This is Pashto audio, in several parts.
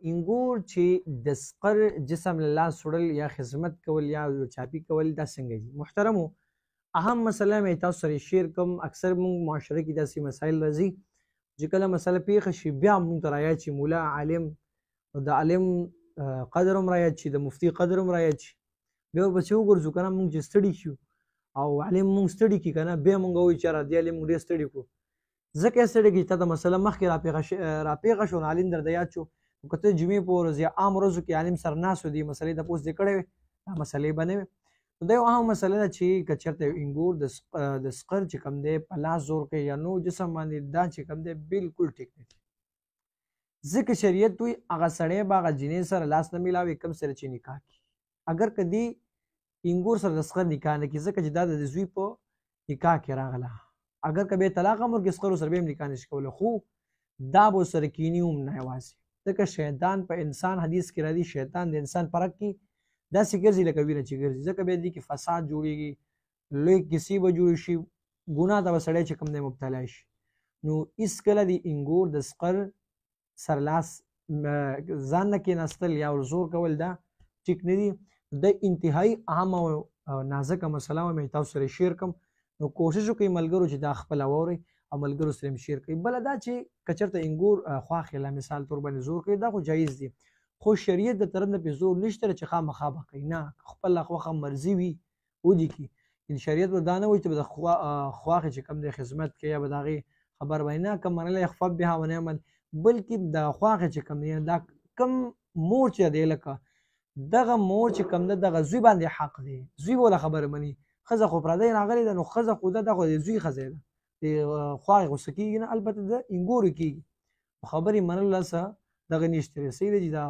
انګور چې د سقر جسم له لاس وړل یا خدمت کول یا چاپی کول دا څنګه دي محترمو اهم مسله مې تاسو سره شیر کوم اکثر موږ معاشره کې داسې مسایل راځي چې کله مسله پیښه شي بیا موږ ته رایاد شي مولا عالم د عالم قدر هم رایاد شي د مفتي قدر هم رایاد شي بیا ورپسې وګرځو که نه موږ چې ستړي شو او عالم موږ ستړي کړي که نه بیا موږ وایو چې یاره دې عالم موږ ډېر ستړي کړو ځکه یې ستړي کړي چې تا ته مسله مخکې راپېښه شو نو عالم درته یاد شو که ته جمعې په ورځ یا عام ورځو کې عالم سره ناست و دې مسلې تپوس دې کړی وې دا مسلې به نه وې نو دا یو اهم مسله ده چې که چېرته یو انګور د سقر چې کوم دی په لاس زور کوي یا نو جسم باندې دا چې کوم دی بالکل ټیک نه دي ځکه شریعت وایي هغه سړی به هغه جنۍ سره لاس نه میلاوي کوم سره چې نکاح کړي اگر که دې انګور سره د سقر نکاح نه کړي ځکه چې دا د زوی په نکاح کې راغله اگر که بې طلاقه هم ورکړي سقرو سره به هم نکاح نشي کولی خو دا به ورسره کیني هم نه یوازې ځکه شیطان په انسان حدیث کې راځي شیطان د انسان په رګ کې داسې ګرځي لکه وینه چې ګرځي ځکه بیا دې کې فساد جوړېږي لوی کیسې به جوړې شي ګناه ته به سړی چې کوم دی مبتلا شي نو هېڅکله د انګور د سقر سرلاس ځان نه کېناستل یا زور کول دا ټیک نه دي د انتهایي اهم او نازکه مسله مې تاسو سره شیر کوم نو کوشش وکړئ ملګرو چې دا خپله واورئ او ملګرو سره هم شیر کوي بله دا چې که چېرته انګور خواښې لا مثال طور باندې زور کوي دا خو جایز دي خو شریعت د طرف نه پې زور نشته چې خامخا به کوي نه خپله خوښه مرضي وي ودې کړي شریعت به دا نه وایي چې به د خواښې چې کوم دی خدمت کوي یا به د هغې خبر وایي نه که منلی یخفف بها ونعمل بلکې د خواښې چې کوم دی دا کم مور چې دی لکه دغه مور چې کوم ده دغه زوی باندې حق دی زوی به وله خبره مني ښځه خو پردی راغلې ده نو ښځه خو ده دا خو د زوی ښځی ده د خواښې غوسه کېږي نه البته د انګورو کېږي خبرې منلو څه دغه نشته دی صحیح دی چې دا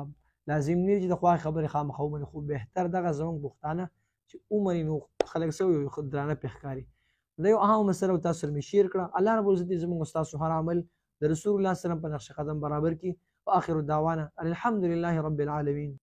لازم نه چې د خواښې خبرې خامخا ومني خو بهتر دغه زموږ پښتانه چې ومني نو خلک څه وایي درانه پې ښکاري دا یو اهم مسله تاسو سره مې شیر کړه الله رب العزت زموږ ستاسو هر عمل د رسول الله صلی الله علیه وسلم په نقش قدم برابر کړي واخر دعوانا الحمد لله رب العالمین